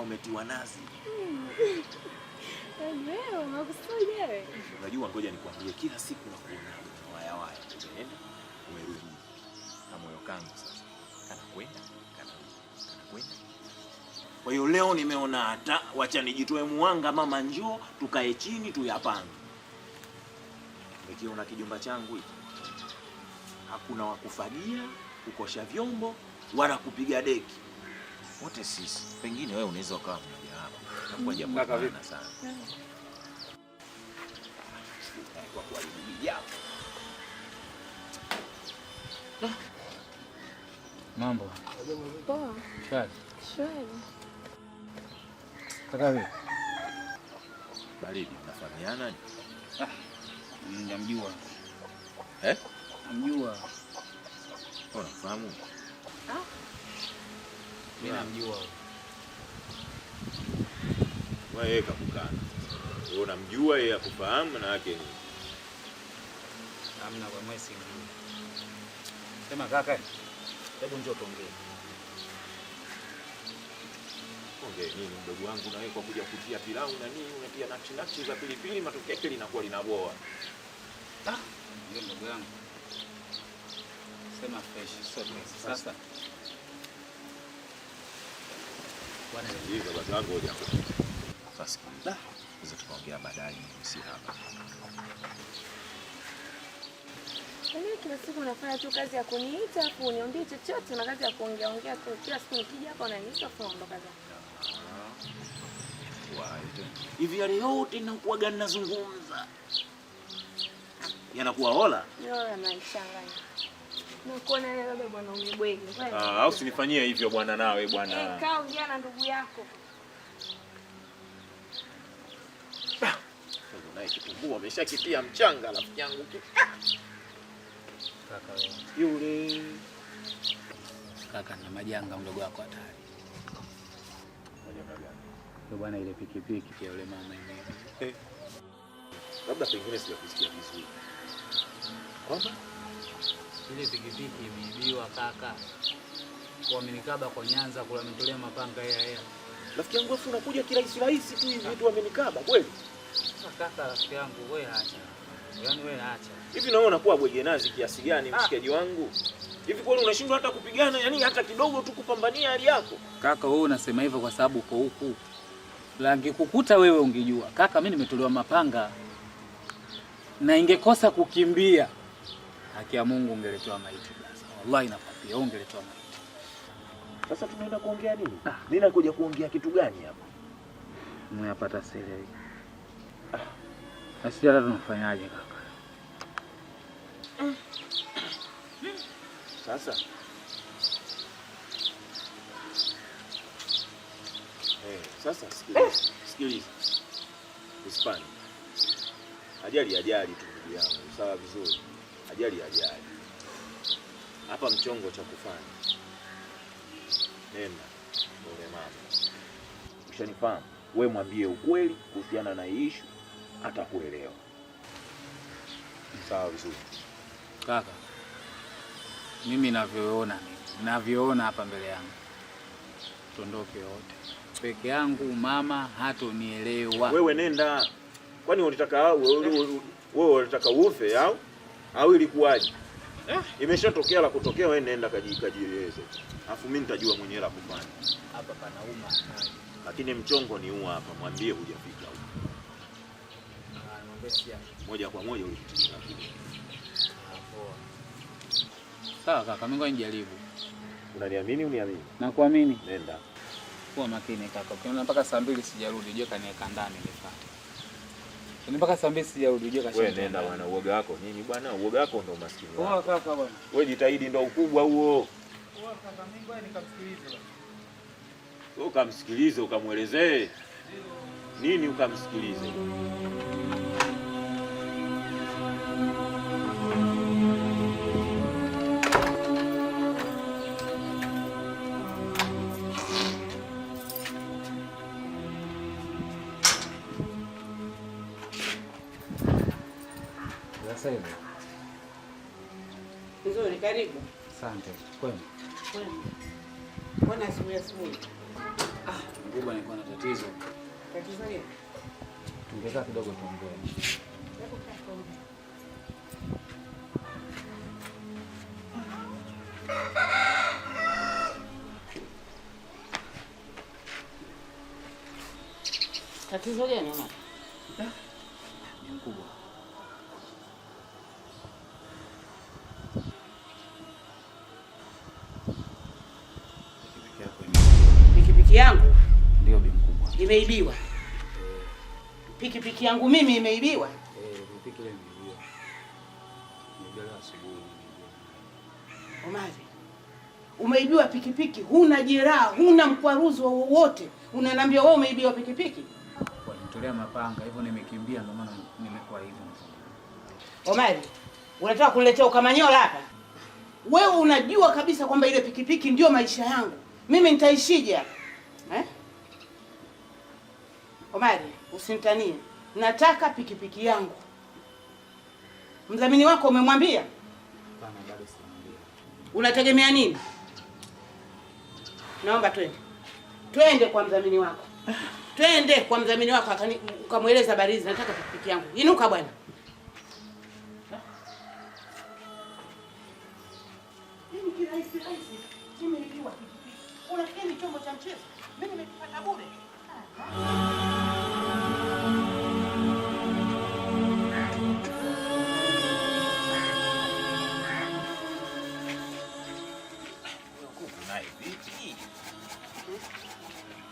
umetiwa nazi. Wewe unakusudia wewe. Unajua, ngoja nikwambie, kila siku nakuona waya umeenda umerudi. Na moyo kangu sasa kanakwenda. Kwa hiyo leo nimeona hata wacha nijitoe muanga, mama njoo tukae chini tuyapange. Nikiona kijumba changu hiki hakuna wakufagia, kukosha vyombo wala kupiga deki. Wote sisi. Pengine wewe unaweza ukawa mmoja hapo. Nakuwa jambo bana sana. Kwa kuharibu yako. Mambo. Poa. Shwari. Shwari. Kaka wewe. Baridi, unafahamiana ni? Namjua. Namjua. Unafahamu? Mimi namjua. Wewe kakukana. Wewe unamjua, yeye akufahamu na yake ni. Hamna kwa mwezi ngine. Sema kaka, hebu njoo tuongee. Ongea nini mdogo wangu, na wewe kwa kuja kutia pilau na nini unatia nakshi za pilipili, matokeo yake linakuwa linaboa. Ndio ndugu yangu. Sema fresh sote. Sasa. Bwana hizo baba wangu hoja. Sasa hizo tukaongea baadaye, si hapa. Kila siku unafanya tu kazi ya kuniita afu uniambie chochote, na kazi ya kuongea tu. Kila siku nikija hapa unaniita afu unaondoka zako. Hivi yale yote ninakuwa gani nazungumza? Yanakuwa hola? Yeye anachanganya. Nakuona leo baba bwana umebwege. Au usinifanyie hivyo bwana nawe bwana. Kaa ongea na ndugu yako. Ndio naye kitumbua ameshakitia mchanga rafiki yangu. Kaka wewe. Yule kaka na majanga mdogo wako hatari. Majanga gani? Ndio bwana, ile pikipiki pia yule mama yenyewe. Labda pengine sijakusikia vizuri. Kwamba ile pikipiki imeibiwa kaka. Kwa amenikaba kwa Nyanza kula ametolea mapanga yeye. Rafiki yangu afu unakuja kirahisi tu hivi tu amenikaba kweli? Kaka rafiki yangu wewe acha. Yaani wewe acha. Hivi naona unakuwa bwege nazi kiasi gani mshikaji wangu? Hivi kweli unashindwa hata kupigana, yani hata kidogo tu kupambania hali yako? Kaka wewe unasema hivyo kwa sababu uko huku. Langi kukuta wewe ungejua. Kaka mimi nimetolewa mapanga. Na ingekosa kukimbia. Haki ya Mungu ungeletewa maiti basi. Wallahi nakwambia ungeletewa maiti. Sasa tunaenda kuongea nini? Mimi nakuja kuongea kitu gani hapa? Mmeyapata siri. Sasa hata tunafanyaje kaka? Sasa sasa sikiliza. Hispania. Ajali tu ndugu yangu. Sawa vizuri. Ajali. Hapa mchongo cha kufanya. Nenda. Pole mama. Ushanifahamu? Wewe mwambie ukweli kuhusiana na hii issue, atakuelewa. Sawa vizuri. Kaka. Mimi navyoona hapa mbele yangu. Tuondoke wote. Peke yangu mama hatonielewa. Wewe nenda. Kwani unataka wewe unataka ufe au ilikuwaje? Imeshatokea la kutokea, wewe nenda kajieleze. Alafu mimi nitajua mwenyewe la kufanya. Hapa panauma. Lakini mchongo ni huu hapa, mwambie hujafika huko. Moja kwa moja ulipitia hapo. Sawa kaka, mimi ngoja nijaribu. Unaniamini uniamini? Nakuamini. Nenda. Kuwa makini kaka. Ukiona mpaka saa 2 sijarudi, je kaniweka ndani nifuate. Mpaka saa 2 sijarudi, je kashinda. Wewe nenda bwana, uoga wako nini bwana? Uoga wako ndo maskini wako. Poa kaka bwana. Wewe jitahidi ndo ukubwa huo. Poa kaka, mimi ngoja nikamsikilize. Wewe ukamsikilize, ukamuelezee. Nini ukamsikilize? Sasa hivi. Nzuri, karibu. Asante. Kwema. Kwema. Mbona asubuhi? Mkubwa, nilikuwa na tatizo. Tatizo gani? Tungekaa kidogo tuongee. Tatizo gani mama? Ni mkubwa. Pikipiki yangu Ndio bi mkubwa. imeibiwa. Pikipiki yangu mimi imeibiwa. Pikipiki ile imeibiwa. Nimejaliwa asubuhi. Omari, umeibiwa pikipiki, huna jeraha, huna mkwaruzo wowote, unaniambia wewe umeibiwa pikipiki? Walinitolea mapanga, hivyo nimekimbia, ndio maana nimekuwa hivyo. Omari, unataka kuniletea ukamanyola hapa? Wewe unajua kabisa kwamba ile pikipiki ndio maisha yangu. Mimi nitaishije hapa? Omari, usinitanie. Nataka pikipiki yangu. Mdhamini wako umemwambia? Hapana, bado sijamwambia. Unategemea nini? Naomba twende kwa mdhamini wako. Twende kwa mdhamini wako ukamweleza habari hizi. Nataka pikipiki yangu. Inuka bwana. Mimi kirahisi nimeibiwa pikipiki. Unafikiri ni chombo cha mchezo? Mimi nimekipata bure.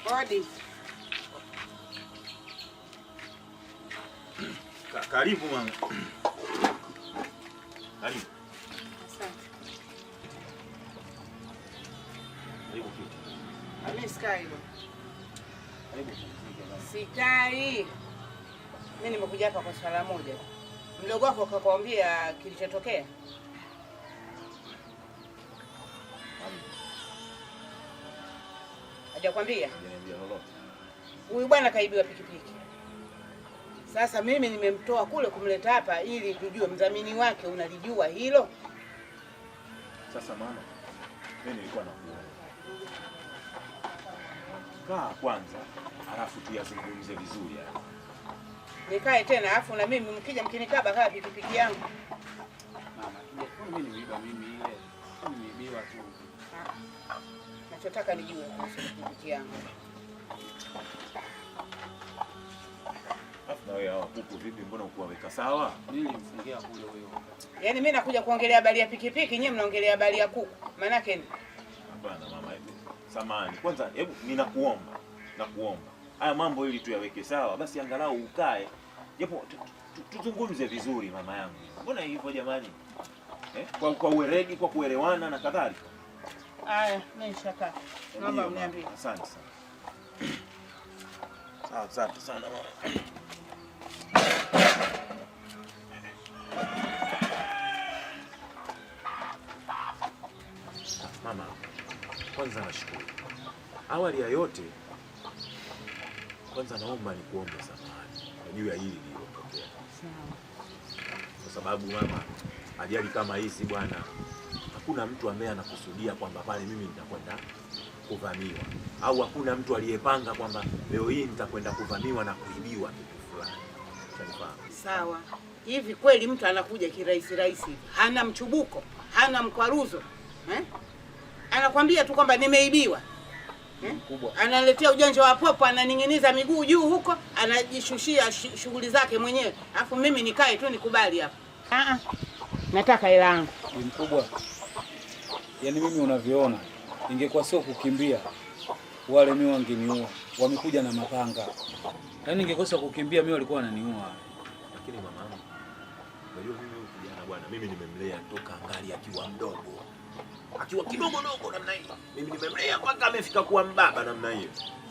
Hodi. Karibu mama. Karibu. Asante. Karibu kiti. Mimi sikai hivyo. Karibu. Sikai. Mimi nimekuja hapa kwa swala moja. Mdogo wako akakwambia kilichotokea? Hajakwambia? Hajaniambia lolote. Huyu bwana kaibiwa pikipiki. Sasa mimi nimemtoa kule kumleta hapa ili tujue mdhamini wake, unalijua hilo? Sasa mama, mimi nilikuwa nakuona. Kaa kwanza, alafu tuyazungumze vizuri hapa. Nikae tena alafu na mimi mkija mkinikaba kama pikipiki yangu. Mama, mimi nimeiba mimi ile. Nimeibiwa tu. Nachotaka nijue kuhusu pikipiki yangu. Alafu na wewe hawa kuku vipi, mbona ukuwaweka sawa? Mimi nilimfungia kule huyo. Yaani mimi nakuja kuongelea habari ya pikipiki, nyinyi mnaongelea habari ya kuku. Maana yake ni Hapana mama, hebu samahani. Kwanza hebu nakuomba haya mambo ili tuyaweke sawa, basi angalau ukae. Japo tuzungumze vizuri mama yangu. Mbona hivyo jamani? Kwa uweredi, kwa kuelewana na kadhalika. haya, mimi nishakaa. Naomba mniambie. Asante sana. Asante sana mama. Mama, kwanza nashukuru. Awali ya yote, kwanza naomba nikuombe samahani juu ya hili lililotokea. Kwa sababu mama, ajali kama hizi bwana, hakuna mtu ambaye anakusudia kwamba pale mimi nitakwenda kuvamiwa, au hakuna mtu aliyepanga kwamba leo hii nitakwenda kuvamiwa na kuibiwa kitu fulani. Sawa. Hivi kweli mtu anakuja kirahisi rahisi, hana mchubuko, hana mkwaruzo, anakwambia tu kwamba nimeibiwa, analetea ujanja wa popo, ananing'iniza miguu juu huko, anajishushia shughuli zake mwenyewe, alafu mimi nikae tu nikubali hapa? Nataka hela yangu. Mkubwa, yaani mimi unavyoona, ingekuwa sio kukimbia wale mimi wangeniua. Wamekuja na mapanga. Yaani ningekosa kukimbia mimi walikuwa wananiua. Lakini mama, unajua mimi huyu kijana bwana, mimi nimemlea toka angali akiwa mdogo. Akiwa kidogo namna hii. Mimi nimemlea mpaka amefika kuwa mbaba namna hiyo.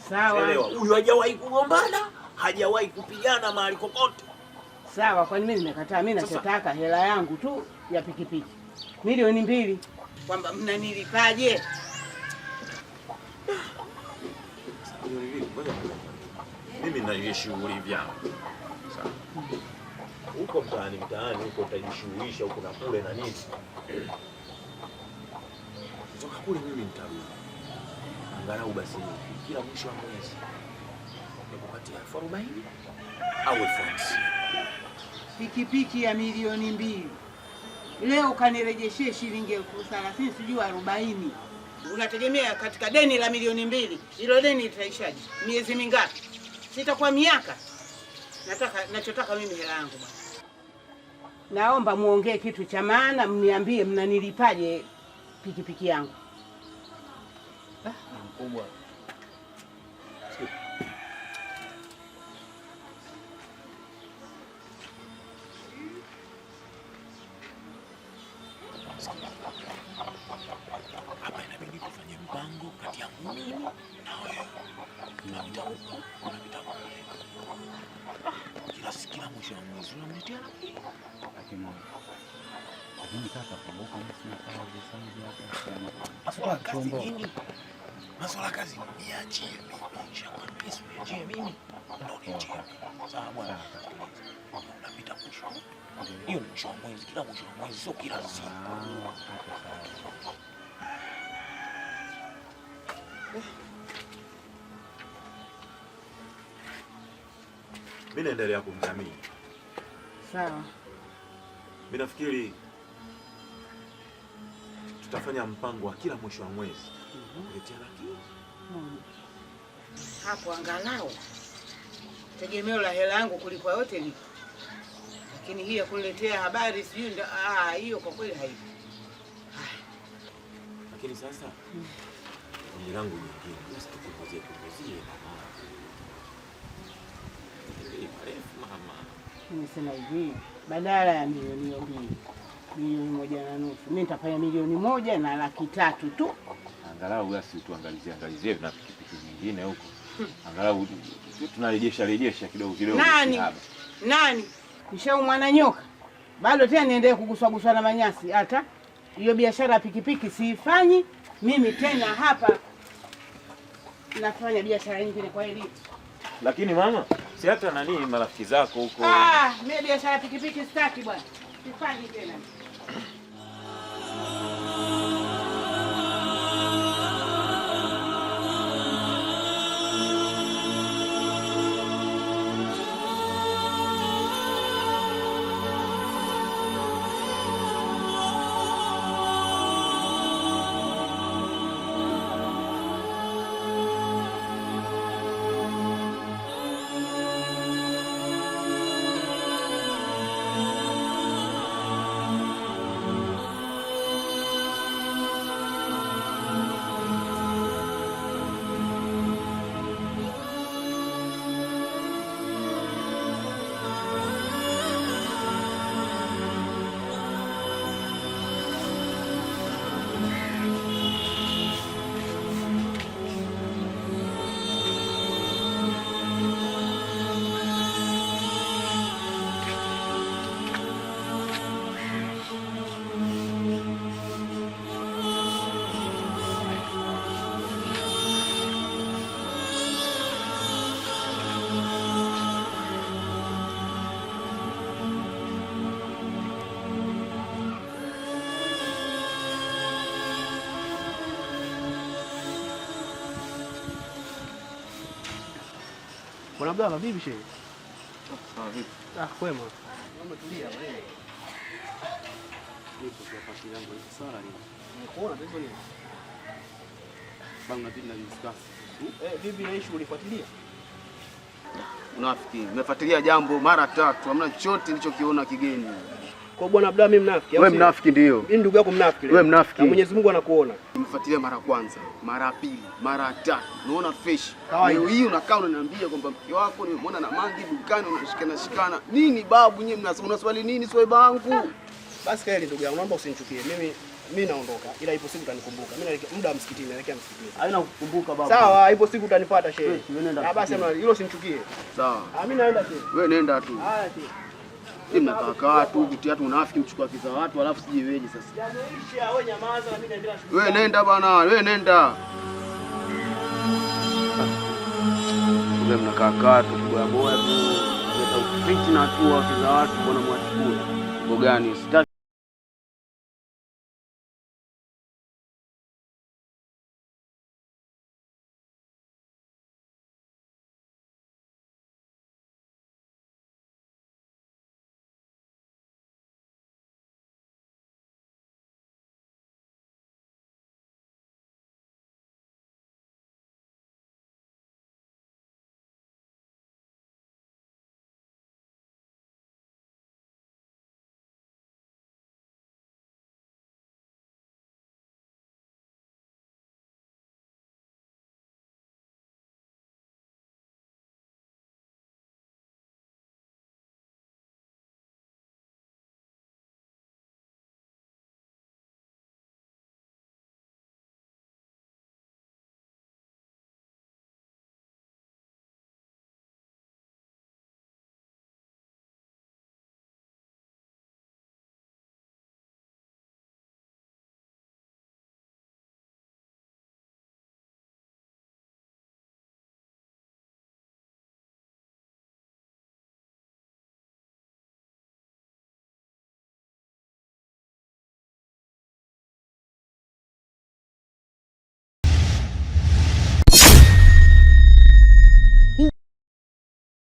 Sawa. Elewa, huyu hajawahi kugombana, hajawahi kupigana mahali kokote. Sawa, kwani mimi nimekataa? Mimi nachotaka hela yangu tu ya pikipiki. Milioni 2. Kwamba mnanilipaje? Mimi na shughuli vyangu. Sawa. Huko mtaani huko utajishughulisha huko na kule na nini. Kutoka kule mimi nitarudi. angalau basi kila mwisho wa mwezi nikupatia 40 au 50. Pikipiki ya milioni 2. Leo kanirejeshee shilingi 30,000 sijui 40. Unategemea katika deni la milioni 2. Hilo deni litaishaje? Miezi mingapi? Sitakuwa miaka. Nachotaka mimi hela yangu bwana. Naomba muongee kitu cha maana, mniambie mnanilipaje pikipiki yangu. Mkubwa. Hapa inabidi kufanya mpango kati yangu mimi na wewe. Tunapita huko, tunapita huko. Kila mwisho wa mwezi unamletea Lakini kaka kumbuka mimi kazi masuala kazi nini? Masuala kazi niachie mimi. Shakwambia niachie mimi. Ndio niachie mimi. Sawa bwana. Unapita mwisho. Hiyo ni mwisho wa mwezi, kila mwisho wa mwezi, sio kila siku. Mimi naendelea kumdhamini. Sawa. Mimi nafikiri tutafanya mpango wa kila mwisho wa mwezi. Kuletea laki. Hapo angalau tegemeo la hela yangu kulipa yote ni. Lakini hii ya kuniletea habari sijui hiyo kwa kweli haipo. Lakini sasa ombi langu nyingine, basi tupunguzie mama. Mama. Nimesema hivi, badala ya milioni 2, milioni 1.5, mimi nitafanya milioni 1.3 tu. Angalau basi tuangalizie na pikipiki nyingine huko. Angalau tunarejesha kidogo. Nani? Nishaumwa na nyoka. Bado tena niendelee kuguswa na manyasi. Hata hiyo biashara ya pikipiki siifanyi mimi tena hapa. Nafanya biashara nyingine kwa hili. Lakini mama, si hata nani marafiki zako huko. Mimi biashara ya pikipiki sitaki bwana. Sifanyi tena. Bwana Abdalla, vipi shehe? Sawa vipi? Kwema. Mama tulia wewe. Nipo kwa pasi yangu hivi sala ni. Unaona tatizo nini? Bang na bidii na discuss. Vipi na issue ulifuatilia? Unafiki. Nimefuatilia jambo mara 3, hamna chochote nilichokiona kigeni. Kwa bwana Abdalla mimi mnafiki. Wewe mnafiki ndio. Mimi ndugu yako mnafiki. Wewe mnafiki. Na Mwenyezi Mungu anakuona. Nimefuatilia mara kwanza, mara pili, mara 3. Unaona fresh. Kawaida. Leo hii unakaa unaniambia kwamba mke wako nimemwona na Mangi dukani unashikana. Nini babu nyewe mnaswali nini swaiba wangu? Basi kaeli ndugu yangu, naomba usinichukie. Mimi naondoka. Ila ipo siku utanikumbuka. Mimi muda wa msikitini naelekea msikitini. Haina kukumbuka babu. Sawa, ipo siku utanipata shehe. Basi hilo usinichukie. Sawa. Mimi naenda shehe. Wewe nenda tu. Haya shehe. Mimi nakaa watu kitu unafiki uchukua kiza watu alafu sijiweje sasa. Yameisha, wewe nyamaza na mimi naendelea shughuli. Wewe nenda bwana, wewe nenda. Wewe mnakaa tu boya tu. Leta ufiti na tu wakiza watu bwana mwachukue. Ngo gani? Sitaki